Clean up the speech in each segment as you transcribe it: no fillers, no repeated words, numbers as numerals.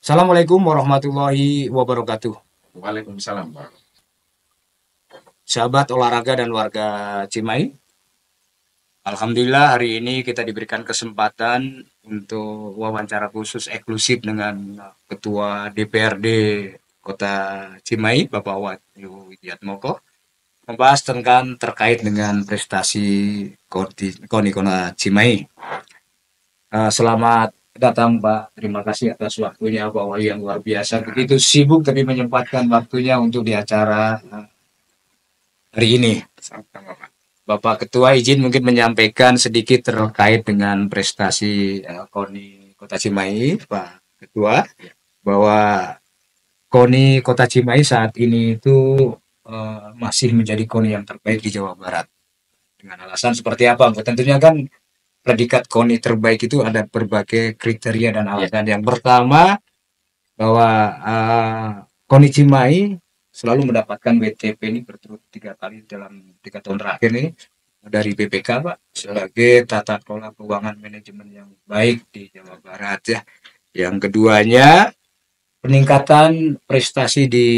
Assalamualaikum warahmatullahi wabarakatuh. Waalaikumsalam, Pak. Sahabat olahraga dan warga Cimahi, Alhamdulillah hari ini kita diberikan kesempatan untuk wawancara khusus eksklusif dengan Ketua DPRD Kota Cimahi, Bapak Wahyu Widiatmoko, membahas tentang terkait dengan prestasi KONI Kota Cimahi. Selamat datang Pak, terima kasih atas waktunya Pak Wahyu yang luar biasa. Begitu sibuk tapi menyempatkan waktunya untuk di acara hari ini. Sama-sama, Pak. Bapak Ketua izin mungkin menyampaikan sedikit terkait dengan prestasi KONI Kota Cimahi, Pak Ketua, bahwa KONI Kota Cimahi saat ini itu masih menjadi KONI yang terbaik di Jawa Barat. Dengan alasan seperti apa? Tentunya kan predikat KONI terbaik itu ada berbagai kriteria dan alasan. Yang pertama, bahwa KONI Cimahi selalu mendapatkan WTP ini berturut 3 kali dalam 3 tahun terakhir ini dari BPK, Pak, sebagai tata kelola keuangan manajemen yang baik di Jawa Barat ya. Yang keduanya, peningkatan prestasi di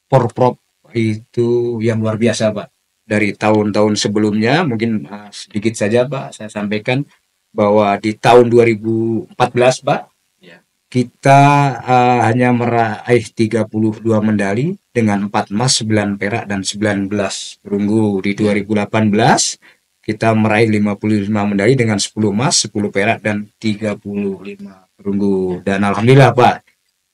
Porprov itu yang luar biasa, Pak. Dari tahun-tahun sebelumnya, mungkin sedikit saja, Pak, saya sampaikan bahwa di tahun 2014, Pak, Ya. kita hanya meraih 32 medali dengan 4 emas, 9 perak, dan 19 perunggu. Di 2018, kita meraih 55 medali dengan 10 emas, 10 perak, dan 35 perunggu. Dan Alhamdulillah, Pak,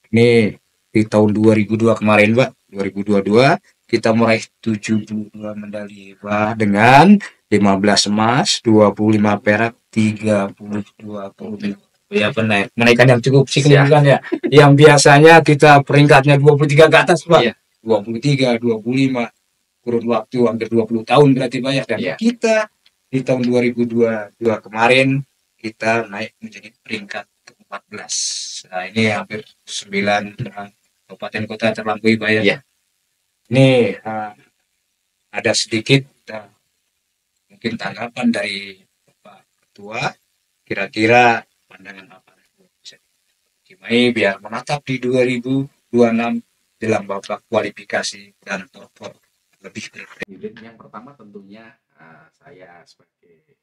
ini di tahun 2002 kemarin, Pak, 2022, kita meraih 72 medali, Pak, dengan 15 emas, 25 perak, 32 perunggu. Ya benar, kenaikan yang cukup signifikan ya. Yang biasanya kita peringkatnya 23 ke atas, Pak. Iya. 23, 25, kurun waktu hampir 20 tahun berarti banyak. Dan Iya. kita di tahun 2022 kemarin, kita naik menjadi peringkat ke-14. Nah, ini hampir 9 kabupaten kota terlampaui, Pak ya. Iya. Ini ada sedikit mungkin tanggapan dari Bapak Ketua, kira-kira pandangan apa bisa Cimahi biar menatap di 2026 dalam babak kualifikasi dan top lebih Unit yang pertama tentunya saya sebagai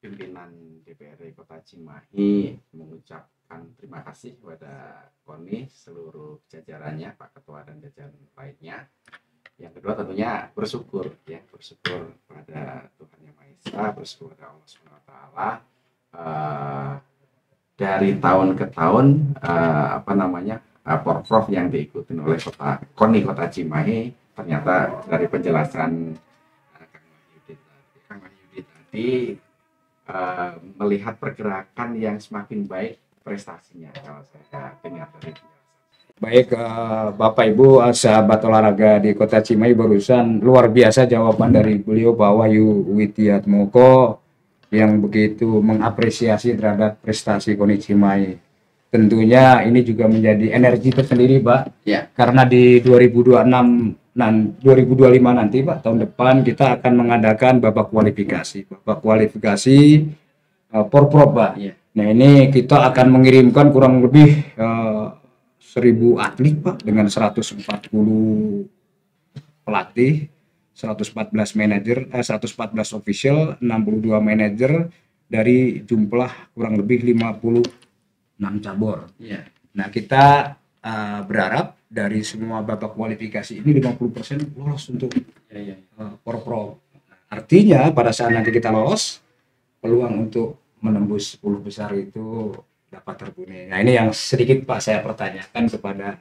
pimpinan DPRD Kota Cimahi mengucapkan terima kasih kepada KONI seluruh jajarannya, Pak Ketua dan jajaran lainnya. Yang kedua tentunya bersyukur pada Tuhan Yang Maha Esa, bersyukur kepada Allah Subhanahu wa taala. Dari tahun ke tahun Porprov yang diikuti oleh KONI Kota Cimahi, ternyata dari penjelasan Kang Wahyudi tadi melihat pergerakan yang semakin baik prestasinya kalau saya dengar dari penjelasan. Baik, Bapak Ibu sahabat olahraga di Kota Cimahi, barusan luar biasa jawaban dari beliau Pak Wahyu Widiatmoko yang begitu mengapresiasi terhadap prestasi KONI Cimahi. Tentunya ini juga menjadi energi tersendiri, Pak. Ya. Karena di 2026 dan 2025 nanti, Pak, tahun depan kita akan mengadakan babak kualifikasi. Babak kualifikasi Porprov, Pak. Ya. Nah, ini kita akan mengirimkan kurang lebih 1.000 atlet, Pak, dengan 140 pelatih, 114 manajer, 114 official, 62 manajer dari jumlah kurang lebih 56 cabur. Ya. Nah, kita berharap dari semua babak kualifikasi ini 50% lolos untuk Porprov. Artinya pada saat nanti kita lolos, peluang untuk menembus 10 besar itu dapat terpenuhi. Nah, ini yang sedikit Pak saya pertanyakan kepada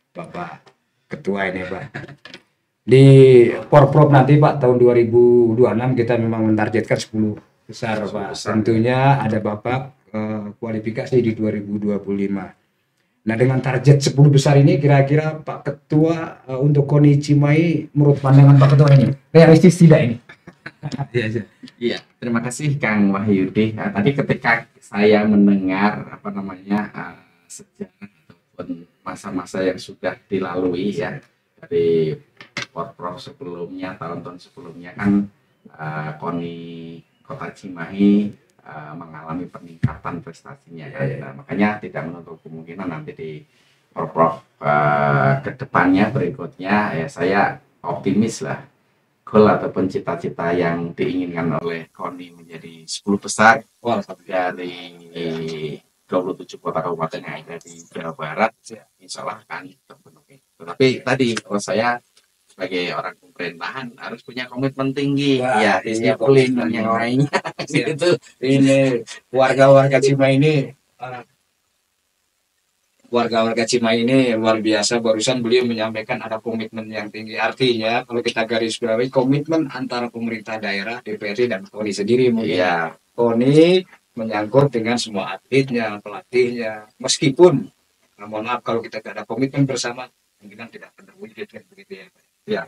Bapak Ketua ini, Pak. Di Porprov nanti, Pak, tahun 2026 kita memang mentargetkan 10 besar, Pak. Tentunya ada babak kualifikasi di 2025. Nah, dengan target 10 besar ini, kira-kira Pak Ketua untuk KONI Cimahi, menurut pandangan Pak Ketua ini, realistis tidak ini? Iya, terima kasih Kang Wahyudi. Tadi ketika saya mendengar sejarah ataupun masa-masa yang sudah dilalui ya dari Porprov sebelumnya, tahun-tahun sebelumnya kan KONI Kota Cimahi mengalami peningkatan prestasinya kan. Nah, makanya tidak menutup kemungkinan nanti di Prof kedepannya berikutnya ya saya optimis lah goal ataupun cita-cita yang diinginkan oleh KONI menjadi 10 besar dari 27 kota kabupaten yang ada di Jawa Barat, insya Allah akan terpenuhi. Tetapi tadi kalau saya sebagai orang pemerintahan harus punya komitmen tinggi, ya disiplin dan yang lainnya. Itu ini warga-warga Cimahi ini warga-warga Cimahi ini luar biasa. Barusan beliau menyampaikan ada komitmen yang tinggi. Artinya kalau kita garis bawahi komitmen antara pemerintah daerah, DPRD dan KONI sendiri mungkin. Iya. KONI menyangkut dengan semua atletnya, pelatihnya. Meskipun, mohon maaf kalau kita tidak ada komitmen bersama, mungkin tidak akan terwujud kan begitu ya. Ya.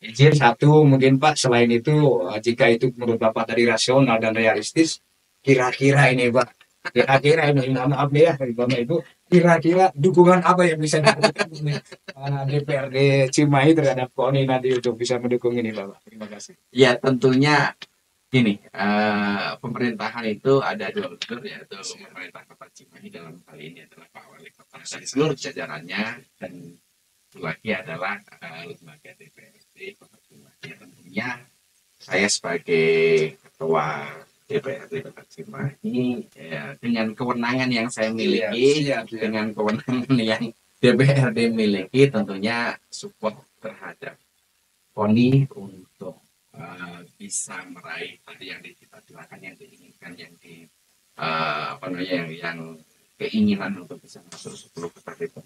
Izin satu mungkin Pak, selain itu jika itu menurut Bapak tadi rasional dan realistis, kira-kira ini Pak, kira-kira ini mohon maaf ya Bapak Ibu, kira-kira dukungan apa yang bisa diberikan DPRD Cimahi terhadap KONI nanti untuk bisa mendukung ini Bapak? Terima kasih. Ya tentunya gini, pemerintahan itu ada dua unsur yaitu pemerintah Kota Cimahi dalam hal ini adalah Pak Wali Kota dan seluruh jajarannya, dan lagi adalah lembaga DPRD Kota Cimahi. Tentunya saya sebagai ketua DPRD Kota Cimahi ya, dengan kewenangan yang saya miliki, dengan kewenangan yang DPRD miliki, tentunya support terhadap KONI untuk bisa meraih tadi yang dicita-citakan, yang diinginkan, yang di apa namanya yang keinginan untuk bisa masuk 10 besar itu.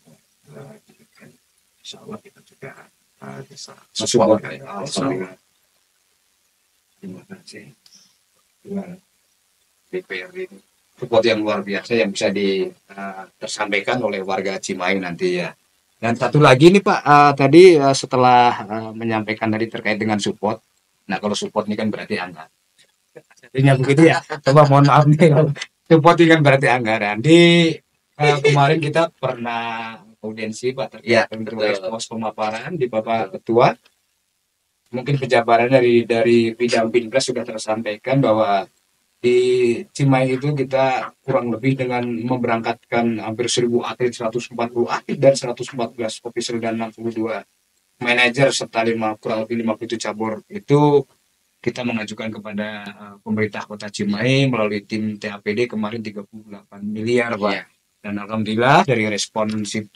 Insya Allah kita juga bisa support. Terima kasih. DPRD ini support yang luar biasa yang bisa tersampaikan oleh warga Cimahi nanti ya. Dan satu lagi nih Pak, tadi setelah menyampaikan tadi terkait dengan support, nah kalau support ini kan berarti anggaran. Artinya begitu ya. Coba mohon maaf nih, support ini kan berarti anggaran. Di kemarin kita pernah audiensi Pak terkait dengan pos pemaparan di Bapak Ketua. Mungkin penjabaran dari bidang Binpres sudah tersampaikan bahwa di Cimahi itu kita kurang lebih dengan memberangkatkan hampir 1.000 atlet, 140 atlet dan 114 official dan 62 manajer serta kurang lebih 57 cabur itu kita mengajukan kepada pemerintah Kota Cimahi melalui tim TAPD kemarin 38 miliar Pak. Yeah. Dan alhamdulillah dari responsif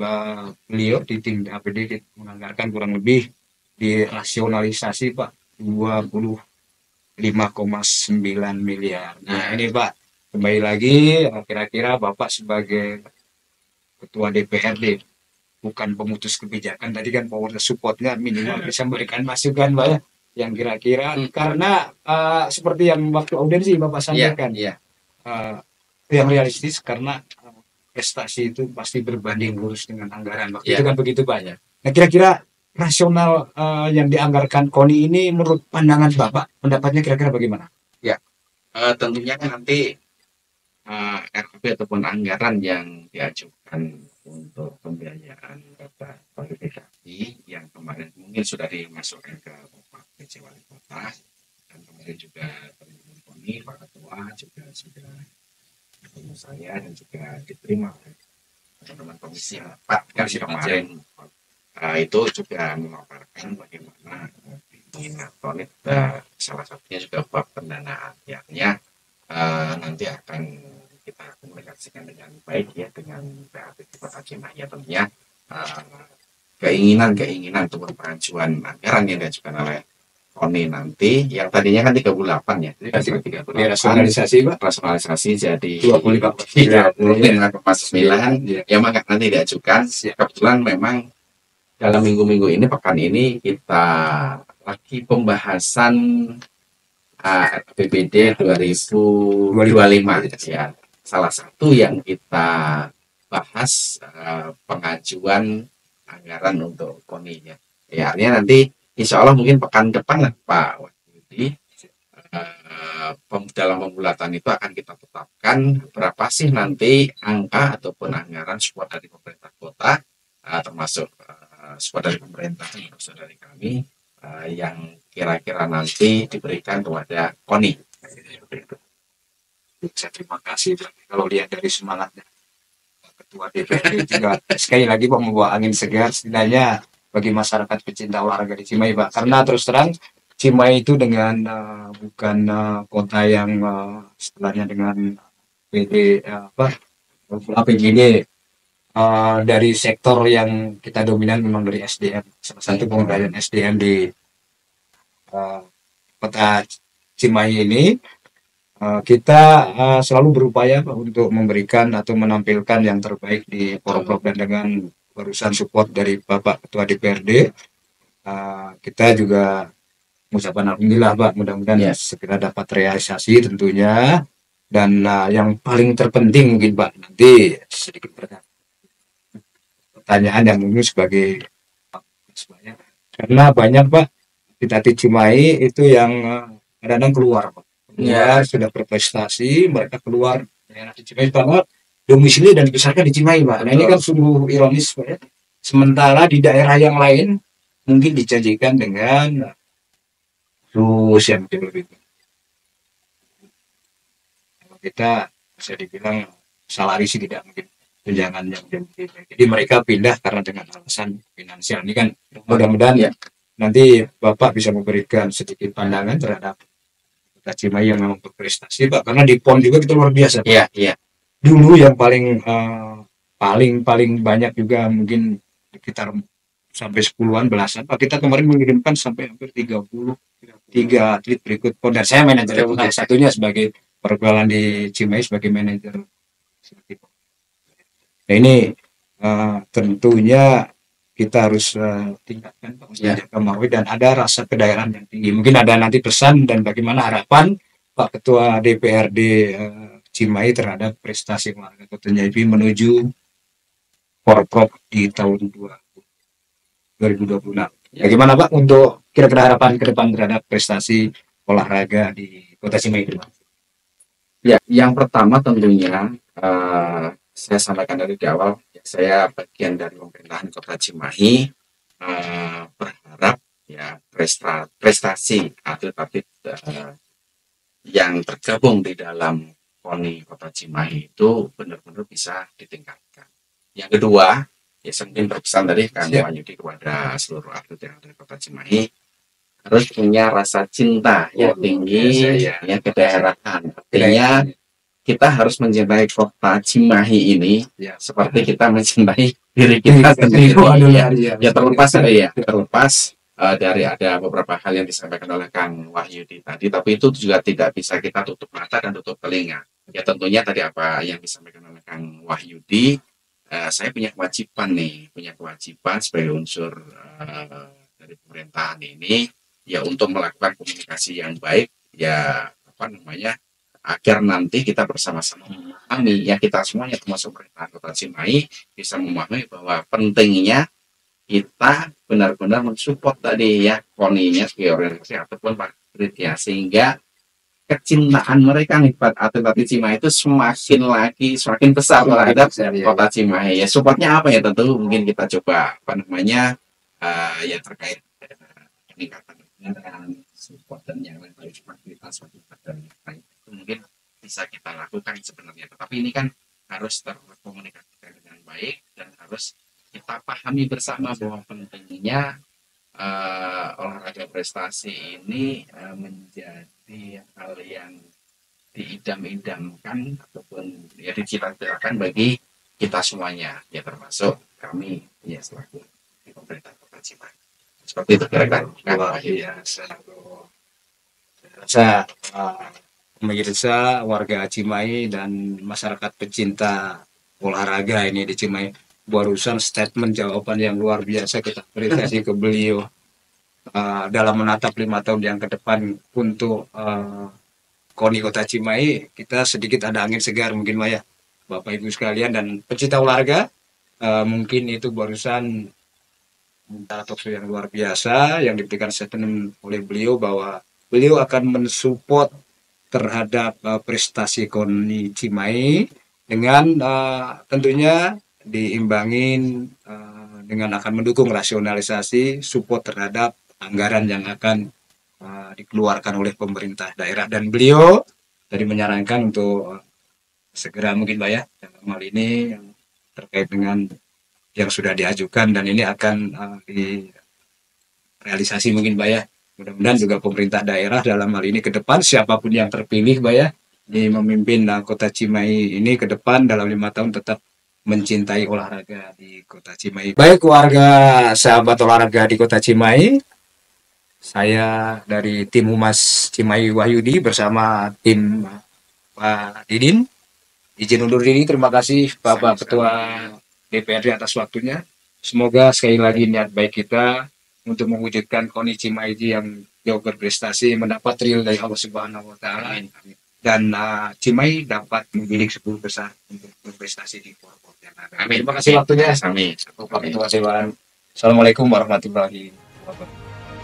beliau di tim TAPD menganggarkan kurang lebih dirasionalisasi Pak 5,9 miliar. Nah ini Pak, kembali lagi kira-kira Bapak sebagai Ketua DPRD bukan pemutus kebijakan, tadi kan power supportnya minimal bisa memberikan masukan Pak ya, yang kira-kira karena seperti yang waktu audiensi Bapak sampaikan yang realistis karena prestasi itu pasti berbanding lurus dengan anggaran waktu itu kan begitu Pak ya. Nah kira-kira rasional yang dianggarkan KONI ini menurut pandangan Bapak, pendapatnya kira-kira bagaimana? Ya, tentunya kan nanti RAP ataupun anggaran yang diajukan untuk pembiayaan data kualifikasi yang kemarin mungkin sudah dimasukkan ke Bapak PJ Wali Kota, dan kemarin juga teman-teman KONI, Pak Ketua juga sudah ketemu saya dan juga diterima oleh teman-teman Komisi 4 kan kemarin. Itu juga memaparkan bagaimana keinginan KONI, salah satunya juga bab pendanaan, yaknya nanti akan kita komunikasikan dengan baik ya dengan PAT Kota Cimahi ya, tentunya keinginan untuk pengajuan anggaran yang diajukan oleh KONI nanti yang tadinya kan 38 ya, jadi 38 rasionalisasi jadi 25,9 ya, maka nanti diajukan. Kebetulan memang dalam minggu-minggu ini, pekan ini kita lagi pembahasan APBD 2025 ya. Salah satu yang kita bahas pengajuan anggaran untuk KONI ya. Ya artinya nanti insya Allah mungkin pekan depan lah Pak Wahyudi, dalam pembulatan itu akan kita tetapkan berapa sih nanti angka ataupun anggaran support dari pemerintah kota, termasuk support dari pemerintah, termasuk dari kami yang kira-kira nanti diberikan kepada KONI. Saya terima kasih Pak. Kalau lihat dari semangatnya Ketua DPRD juga sekali lagi Pak membawa angin segar setidaknya bagi masyarakat pecinta olahraga di Cimahi Pak. Karena terus terang Cimahi itu dengan bukan kota yang istilahnya dengan PD apa APBD dari sektor yang kita dominan memang dari SDM. Salah satu pengembalian SDM di uh, kota Cimahi ini kita selalu berupaya untuk memberikan atau menampilkan yang terbaik di program dengan barusan support dari Bapak Ketua DPRD. Kita juga mengucapkan alhamdulillah Pak, mudah-mudahan segera dapat realisasi tentunya. Dan yang paling terpenting mungkin Pak, nanti sedikit pertanyaan yang mungkin sebagai karena banyak Pak kita Cimahi itu yang kadang-kadang keluar Pak. Ya, sudah berprestasi, mereka keluar daerah di Cimahi karena domisili dan dibesarkan di Cimahi Pak. Nah ini kan sungguh ironis Pak ya. Sementara di daerah yang lain mungkin dijanjikan dengan terus yang lebih. Kita bisa dibilang salari sih tidak mungkin tunjangan yang jadi mereka pindah karena dengan alasan finansial ini kan mudah-mudahan nanti Bapak bisa memberikan sedikit pandangan terhadap Kota Cimahi yang memang berprestasi Pak karena di PON juga kita luar biasa Pak. Iya. Dulu yang paling banyak juga mungkin sekitar sampai 10-an belasan Pak kita kemarin mengirimkan sampai hampir 33 atlet berikut PON dan saya manajer salah satunya sebagai pergaulan di Cimahi sebagai manajer. Nah ini tentunya kita harus tingkatkan Pak Marwi dan ada rasa kedaerahan yang tinggi. Mungkin ada nanti pesan dan bagaimana harapan Pak Ketua DPRD Cimahi terhadap prestasi olahraga Kota Cimahi menuju Forprov di tahun 2026. Bagaimana Pak untuk kira-kira harapan ke depan terhadap prestasi olahraga di Kota Cimahi? Ya, yang pertama tentunya saya sampaikan dari awal, saya bagian dari pemerintahan Kota Cimahi berharap ya prestasi atlet-atlet yang tergabung di dalam KONI Kota Cimahi itu benar-benar bisa ditingkatkan. Yang kedua, ya mungkin berpesan tadi Kang Wahyudi kepada seluruh atlet yang ada di Kota Cimahi harus punya rasa cinta yang tinggi, ya kedaerahan. Artinya kita harus mencintai Kota Cimahi ini seperti kita mencintai diri kita sendiri. Ya terlepas dari ada beberapa hal yang disampaikan oleh Kang Wahyudi tadi, tapi itu juga tidak bisa kita tutup mata dan tutup telinga. Ya tentunya tadi apa yang disampaikan oleh Kang Wahyudi, saya punya kewajiban sebagai unsur dari pemerintahan ini. Ya untuk melakukan komunikasi yang baik ya agar nanti kita bersama-sama memahami ya kita semuanya termasuk pemerintahan Kota Cimahi bisa memahami bahwa pentingnya kita benar-benar mensupport tadi ya KONI-nya sebagai organisasi ataupun Pak ya sehingga kecintaan mereka nih atlet Cimahi itu semakin besar terhadap Kota Cimahi. Ya supportnya apa ya tentu mungkin kita coba ya terkait peningkatan dan support dan yang lain fasilitas dan itu mungkin bisa kita lakukan sebenarnya, tetapi ini kan harus terkomunikasikan dengan baik dan harus kita pahami bersama bahwa pentingnya olahraga prestasi ini menjadi hal yang diidam-idamkan ataupun ya dicita-citakan bagi kita semuanya ya termasuk kami ya selaku di pemerintah Kota Cimahi. Seperti itu kira-kira. Saya pemirsa warga Cimahi dan masyarakat pecinta olahraga ini di Cimahi barusan statement jawaban yang luar biasa kita apresiasi ke beliau dalam menatap 5 tahun yang ke depan untuk KONI Kota Cimahi. Kita sedikit ada angin segar mungkin Pak ya Bapak Ibu sekalian dan pecinta olahraga mungkin itu barusan talk show yang luar biasa yang diberikan statement oleh beliau bahwa beliau akan mensupport terhadap prestasi KONI Cimahi dengan tentunya diimbangin dengan akan mendukung rasionalisasi support terhadap anggaran yang akan dikeluarkan oleh pemerintah daerah dan beliau tadi menyarankan untuk segera mungkin Pak ya dalam hal ini yang terkait dengan yang sudah diajukan dan ini akan direalisasi mungkin Pak ya. Mudah-mudahan juga pemerintah daerah dalam hal ini ke depan siapapun yang terpilih Pak ya di memimpin Kota Cimahi ini ke depan dalam 5 tahun tetap mencintai olahraga di Kota Cimahi. Baik warga sahabat olahraga di Kota Cimahi, saya dari tim Humas Cimahi Wahyudi bersama tim Pak Didin. Izin undur diri, terima kasih Bapak Ketua DPRD atas waktunya. Semoga sekali lagi niat baik kita untuk mewujudkan KONI Cimahi yang jauh berprestasi mendapat real dari Allah Subhanahu wa taala dan Cimahi dapat membidik 10 besar untuk berprestasi di Porpor yang ada. Amin. Terima kasih waktunya. Amin. Bapak Ketua Dewan. Assalamualaikum warahmatullahi wabarakatuh.